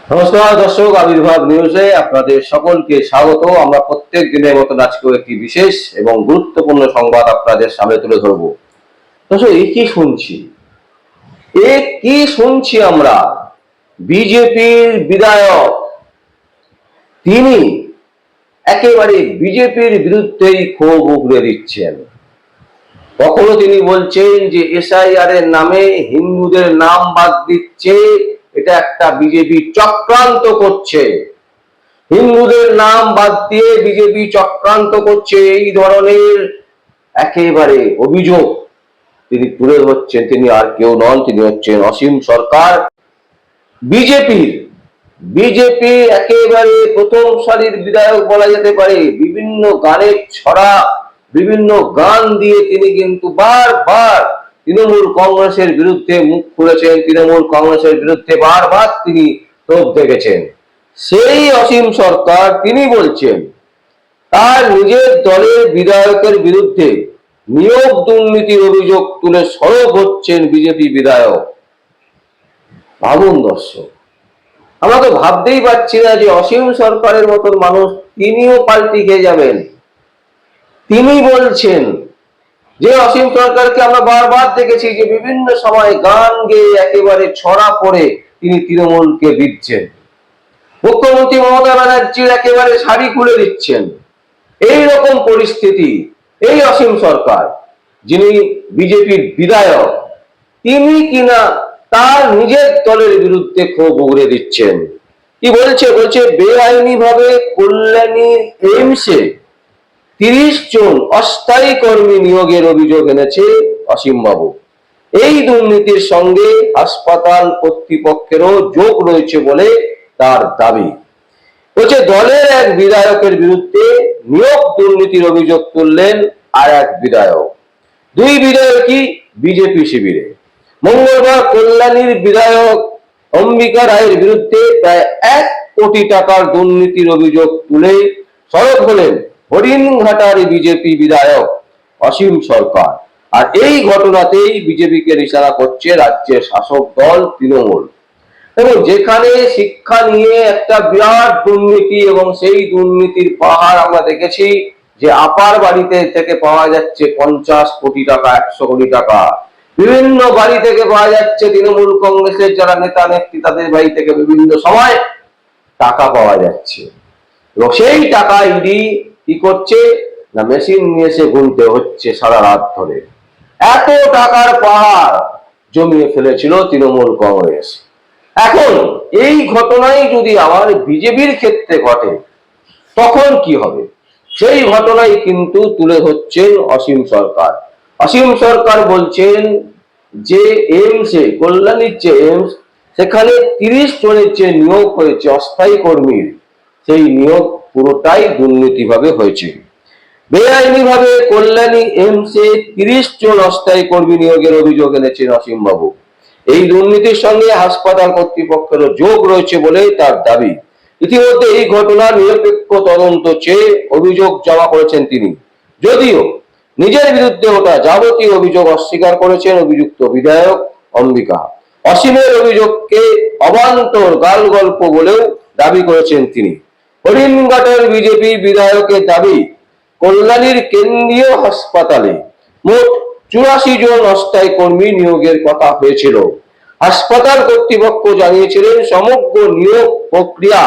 নমস্কার দর্শক, আবির্ভাব নিউজে আপনাদের সকলকে স্বাগত। আমরা প্রত্যেক দিনের মতো আজকেও একটি বিশেষ এবং গুরুত্বপূর্ণ সংবাদ আপনাদের সামনে তুলে ধরব। দর্শক, কি শুনছি আমরা? বিজেপির বিধায়ক তিনি একেবারে বিজেপির বিরুদ্ধেই ক্ষোভ উগরে দিচ্ছেন। কখনো তিনি বলছেন যে এসআইআর এর নামে হিন্দুদের নাম বাদ দিচ্ছে, এটা একটা বিজেপি চক্রান্ত করছে, হিন্দুদের নাম বাদ দিয়ে বিজেপি চক্রান্ত করছে, এই ধরনের একেবারে অভিযোগ তিনি তুলে ধরছেন। তিনি আর কেউ নন, তিনি হচ্ছেন অসীম সরকার। বিজেপি একেবারে প্রথম সারির বিধায়ক বলা যেতে পারে। বিভিন্ন গানের ছড়া, বিভিন্ন গান দিয়ে তিনি কিন্তু বারবার তৃণমূল কংগ্রেসের বিরুদ্ধে মুখ খুলেছেন, তৃণমূল কংগ্রেসের বিরুদ্ধে বারবার তিনি তোপ দেখেছেন। সেই অসীম সরকার তিনি বলছেন তার নিজের দলের বিধায়কের বিরুদ্ধে নিয়োগ দুর্নীতির অভিযোগ তুলে সরব হচ্ছেন বিজেপি বিধায়ক। ভাবুন দর্শক, আমরা তো ভাবতেই পারছি না যে অসীম সরকারের মতন মানুষ তিনিও পাল্টি খেয়ে যাবেন। তিনি বলছেন যে অসীম সরকারকে আমরা বারবার দেখেছি যে বিভিন্ন সময় গান গেয়ে একেবারে ছড়া পড়ে তিনি তৃণমূলকে দিচ্ছেন। মুখ্যমন্ত্রী মমতা ব্যানার্জির একেবারে শাড়ি খুলে দিচ্ছেন। এই রকম পরিস্থিতি, এই অসীম সরকার যিনি বিজেপির বিধায়ক, তিনি কিনা তার নিজের দলের বিরুদ্ধে ক্ষোভ উগরে দিচ্ছেন। কি বলছে বেআইনি ভাবে কল্যাণীর এইমসে 30 জন অস্থায়ী কর্মী নিয়োগের অভিযোগ এনেছে অসীম বাবু। এই দুর্নীতির সঙ্গে হাসপাতাল কর্তৃপক্ষেরও যোগ রয়েছে বলে তার দাবি। দলের এক বিধায়কের বিরুদ্ধে নিয়োগ দুর্নীতির অভিযোগ তুললেন আর এক বিধায়ক। দুই বিধায়কই বিজেপি শিবিরে। মঙ্গলবার কল্যাণীর বিধায়ক অম্বিকা রায়ের বিরুদ্ধে প্রায় 1 কোটি টাকার দুর্নীতির অভিযোগ তুলে সরব হলেন হরিণঘাটার বিজেপি বিধায়ক অসীম সরকার। আর এই ঘটনাতেই বিজেপিকে নিশানা করছে রাজ্যের শাসক দল তৃণমূল। এবং যেখানে শিক্ষা নিয়ে একটা বিরাট দুর্নীতি, এবং সেই দুর্নীতির পাহাড় আমরা দেখেছি যে আপার বাড়িতে থেকে পাওয়া যাচ্ছে 50 কোটি টাকা, 100 কোটি টাকা। বিভিন্ন বাড়ি থেকে পাওয়া যাচ্ছে তৃণমূল কংগ্রেসের যারা নেতা নেত্রী, তাদের বাড়ি থেকে বিভিন্ন সময় টাকা পাওয়া যাচ্ছে। এবং সেই টাকা ইডি কি করছে না, মেশিন নিয়ে এসে গুনতে হচ্ছে সারা রাত ধরে। এত টাকার পাহাড় জমিয়ে ফেলেছিল তৃণমূল কংগ্রেস। এখন এই ঘটনাই যদি আবার বিজেপির ক্ষেত্রে ঘটে তখন কি হবে, সেই ঘটনাই কিন্তু তুলে ধরছেন অসীম সরকার। অসীম সরকার বলছেন যে এইমসে, কল্যাণীর যে এইমস, সেখানে 30 জনের যে নিয়োগ হয়েছে অস্থায়ী কর্মীর, সেই নিয়োগ পুরোটাই দুর্নীতিভাবে হয়েছে। বেআইনি ভাবে কল্যাণী এইমসে 30 জন অস্থায়ী কর্মী নিয়োগের অভিযোগ এনেছেন অসীম বাবু। এই দুর্নীতির সঙ্গে হাসপাতাল কর্তৃপক্ষেরও যোগ রয়েছে বলে তার দাবি। ইতিমধ্যে এই ঘটনার নিরপেক্ষ তদন্ত চেয়ে অভিযোগ জমা করেছেন তিনি। যদিও নিজের বিরুদ্ধে ওঠা যাবতীয় অভিযোগ অস্বীকার করেছেন অভিযুক্ত বিধায়ক অম্বিকা। অসীমের অভিযোগকে অবান্তর গাল গল্প বলেও দাবি করেছেন তিনি। হরিণঘাটের বিজেপি বিধায়কের দাবি, কল্যাণীর কেন্দ্রীয় হাসপাতালে মোট 84 জন অস্থায়ী কর্মী নিয়োগের কথা হয়েছিল। হাসপাতাল কর্তৃপক্ষ জানিয়েছিলেন সমগ্র নিয়োগ প্রক্রিয়া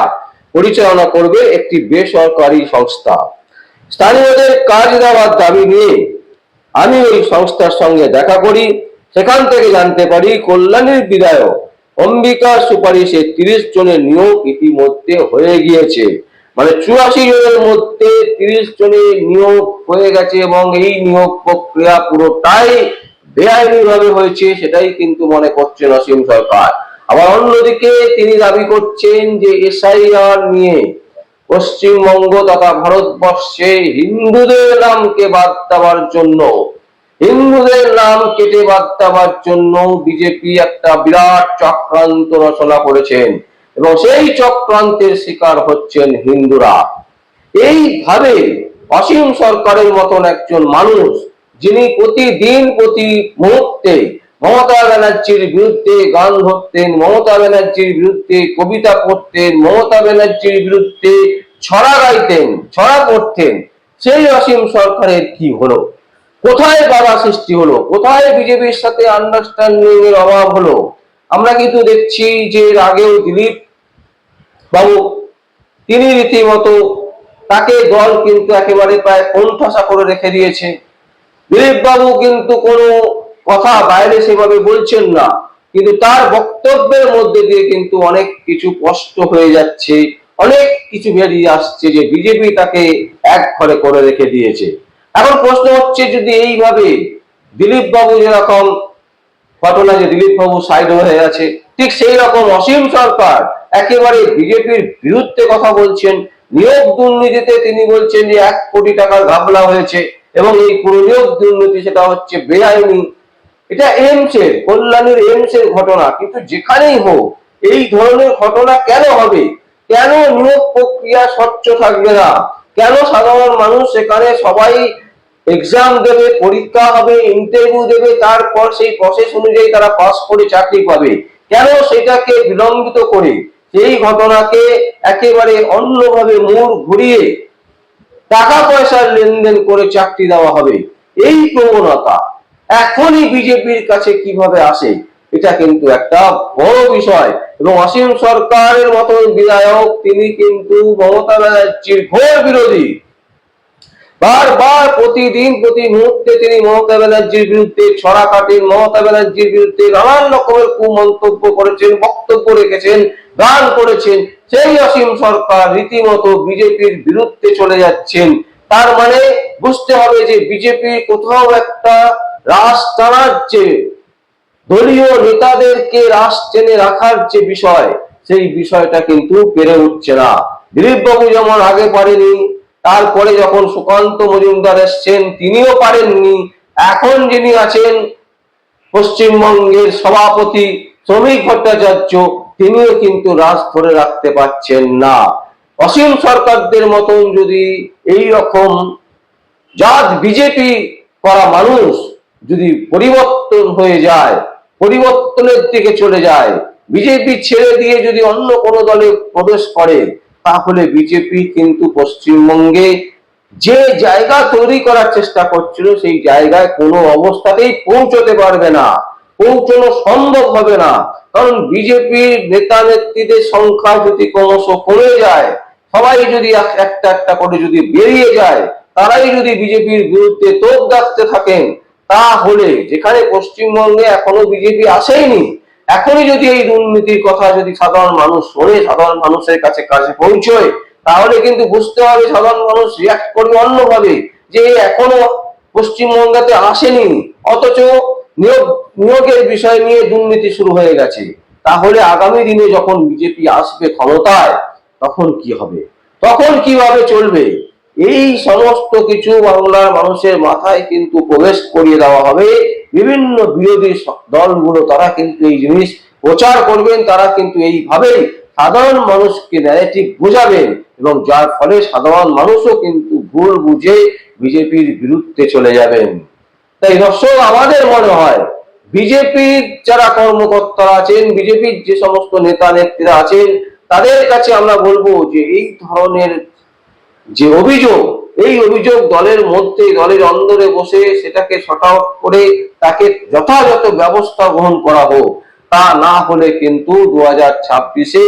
পরিচালনা করবে একটি বেসরকারি সংস্থা। স্থানীয়দের কাজ দেওয়ার দাবি নিয়ে আমি ওই সংস্থার সঙ্গে দেখা করি। সেখান থেকে জানতে পারি কল্যাণীর বিধায়ক অম্বিকার সুপারিশে 30 জনের নিয়োগ ইতিমধ্যে হয়ে গিয়েছে। মানে 84 জনের মধ্যে 30 জনের নিয়োগ হয়ে গেছে, এবং এই নিয়োগ প্রক্রিয়া পুরোটাই বেআইনি ভাবে হয়েছে, সেটাই কিন্তু মনে করছেন অসীম সরকার। আবার অন্যদিকে তিনি দাবি করছেন যে এসআইআর নিয়ে পশ্চিমবঙ্গ তথা ভারতবর্ষে হিন্দুদের নামকে বাদ দেওয়ার জন্য, হিন্দুদের নাম কেটে বাদ দেওয়ার জন্য বিজেপি একটা বিরাট চক্রান্ত রচনা করেছেন, এবং সেই চক্রান্তের শিকার হচ্ছেন হিন্দুরা। এইভাবে অসীম সরকারের মতন একজন মানুষ, যিনি প্রতিদিন প্রতি মুহূর্তে মমতা ব্যানার্জির বিরুদ্ধে গান ধরতেন, মমতা ব্যানার্জির বিরুদ্ধে কবিতা পড়তেন, মমতা ব্যানার্জির বিরুদ্ধে ছড়া গাইতেন, ছড়া পড়তেন, সেই অসীম সরকারের কি হলো? কোথায় বাধা সৃষ্টি হলো? কোথায় বিজেপির সাথে আন্ডারস্ট্যান্ডিং এর অভাব হলো? আমরা কিন্তু দেখছি যে এর আগেও দিলীপ বাবু তিনি রীতিমতো তাকে দল কিন্তু একেবারে প্রায় কোণঠাসা করে রেখে দিয়েছে। দিলীপ বাবু কিন্তু কোনো কথা বাইরে সেভাবে বলছেন না, কিন্তু তার বক্তব্যের মধ্যে দিয়ে কিন্তু অনেক কিছু স্পষ্ট হয়ে যাচ্ছে, অনেক কিছু বেরিয়ে আসছে যে বিজেপি তাকে এক ঘরে করে রেখে দিয়েছে। এখন প্রশ্ন হচ্ছে, যদি এইভাবে দিলীপ বাবু যেরকম ঘটনা যে দিলীপ বাবু সাইড হয়ে গেছে, ঠিক সেই রকম অসীম সরকার একেবারে বিজেপির বিরুদ্ধে কথা বলছেন। নিয়োগ দুর্নীতিতে তিনি বলছেন যে 1 কোটি টাকার ঘাপলা হয়েছে এবং এই পুরো নিয়োগ দুর্নীতি সেটা হচ্ছে বেআইনি। এটা কল্যাণীর এইমস এর ঘটনা, কিন্তু যেখানেই হোক এই ধরনের ঘটনা কেন হবে? কেন নিয়োগ প্রক্রিয়া স্বচ্ছ থাকবে না? কেন সাধারণ মানুষ সেখানে সবাই এক্সাম দেবে, পরীক্ষা হবে, ইন্টারভিউ দেবে, তারপর সেই প্রসেস অনুযায়ী তারা পাস করে চাকরি পাবে? কেন সেটাকে বিলম্বিত করে সেই ঘটনাকে একেবারে অন্যভাবে মোড় ঘুরিয়ে টাকা পয়সার লেনদেন করে চাকরি দেওয়া হবে? এই প্রবণতা এখনই বিজেপির কাছে কিভাবে আসে, এটা কিন্তু একটা বড় বিষয়। এবং অসীম সরকারের মতন বিধায়ক তিনি কিন্তু মমতা ব্যানার্জির ঘোর বিরোধী। বারবার প্রতিদিন প্রতি মুহূর্তে তিনি মমতা ব্যানার্জির বিরুদ্ধে ছড়া কাটেন, মমতা ব্যানার্জির বিরুদ্ধে নানান রকমের কুমন্তব্য করেছেন, বক্তব্য রেখেছেন, গান করেছেন। সেই অসীম সরকার রীতিমতো বিজেপির বিরুদ্ধে চলে যাচ্ছেন। তার মানে বুঝতে হবে যে বিজেপি কোথাও একটা রাশ টানার যে দলীয় নেতাদেরকে রাশ টেনে রাখার যে বিষয়, সেই বিষয়টা কিন্তু পেরে উঠছে না। দিলীপ বাবু যেমন আগে পারেনি, তারপরে যখন সুকান্ত মজুমদার এসছেন তিনিও পারেননি, এখন যিনি আছেন পশ্চিমবঙ্গের সভাপতি শ্রমিক ভট্টাচার্য তিনিও কিন্তু রাশ ধরে রাখতে পারছেন না। অসীম সরকারদের মতন যদি এই রকম জাত বিজেপি করা মানুষ যদি পরিবর্তন হয়ে যায়, পরিবর্তনের দিকে চলে যায়, বিজেপি ছেড়ে দিয়ে যদি অন্য কোনো দলে প্রবেশ করে, তাহলে বিজেপি কিন্তু পশ্চিমবঙ্গে যে জায়গা তৈরি করার চেষ্টা করছিল সেই জায়গায় কোনো অবস্থাতেই পৌঁছতে পারবে না, পৌঁছানো সম্ভব হবে না। কারণ বিজেপির নেতা নেত্রীদের সংখ্যা যদি ক্রমশ কমে যায়, সবাই যদি একটা একটা করে যদি বেরিয়ে যায়, তারাই যদি বিজেপির বিরুদ্ধে তোপ দাগতে থাকেন, তাহলে যেখানে পশ্চিমবঙ্গে এখনো বিজেপি আসেনি, এখনই যদি এই দুর্নীতির কথা যদি সাধারণ মানুষ শোনে, সাধারণ মানুষের কাছে পৌঁছয়, তাহলে কিন্তু বুঝতে হবে সাধারণ মানুষ রিয়াক্ট করবে অন্যভাবে, যে এখনো পশ্চিমবঙ্গতে আসেনি অথচ নিয়োগের বিষয় নিয়ে দুর্নীতি শুরু হয়ে গেছে। তাহলে আগামী দিনে যখন বিজেপি আসবে ক্ষমতায়, তখন কি হবে, তখন কিভাবে চলবে? এই সমস্ত কিছু বাংলার মানুষের মাথায় কিন্তু প্রবেশ করিয়ে দেওয়া হবে। বিভিন্ন বিরোধী দলগুলো তারা কিন্তু এই জিনিস প্রচার করবেন, তারা কিন্তু এইভাবেই সাধারণ মানুষকে ন্যারেটিভ বোঝাবেন, এবং যার ফলে সাধারণ মানুষও কিন্তু ভুল বুঝে বিজেপির বিরুদ্ধে চলে যাবেন। তাই দর্শক, আমাদের মনে হয় বিজেপির যারা কর্মকর্তারা আছেন, বিজেপির যে সমস্ত নেতা নেত্রীরা আছেন, তাদের কাছে আমরা বলবো যে এই ধরনের যে অভিযোগ, এই অভিযোগ দলের মধ্যে, দলের অন্দরে বসে সেটাকে শর্ট আউট করে তাকে যথাযথ ব্যবস্থা গ্রহণ করা হোক। তা না হলে কিন্তু 2026-এ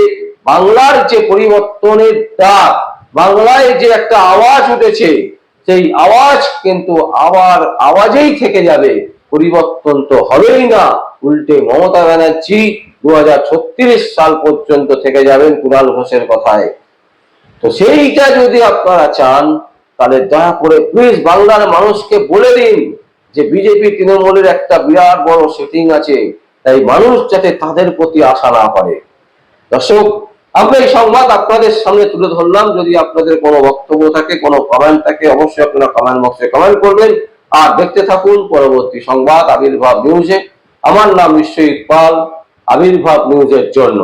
বাংলার যে পরিবর্তনের ডাক, বাংলায় যে একটা আওয়াজ উঠেছে, সেই আওয়াজ কিন্তু আবার আওয়াজেই থেকে যাবে, পরিবর্তন তো হবেই না। উল্টে মমতা ব্যানার্জি 2036 সাল পর্যন্ত থেকে যাবেন কুণাল ঘোষের কথায়। তো সেইটা যদি আপনারা চান, তাহলে দয়া করে প্লিজ বাংলার মানুষকে বলে দিন যে বিজেপি তৃণমূলের একটা বিরাট বড় সেটিং আছে, তাই মানুষ যাতে তাদের প্রতি আশা না করে। দর্শক, আমরা এই সংবাদ আপনাদের সামনে তুলে ধরলাম। যদি আপনাদের কোনো বক্তব্য থাকে, কোনো কমেন্ট থাকে, অবশ্যই আপনারা কমেন্ট বক্সে কমেন্ট করবেন। আর দেখতে থাকুন পরবর্তী সংবাদ আবির্ভাব নিউজে। আমার নাম বিশ্বজিৎ পাল, আবির্ভাব নিউজের জন্য।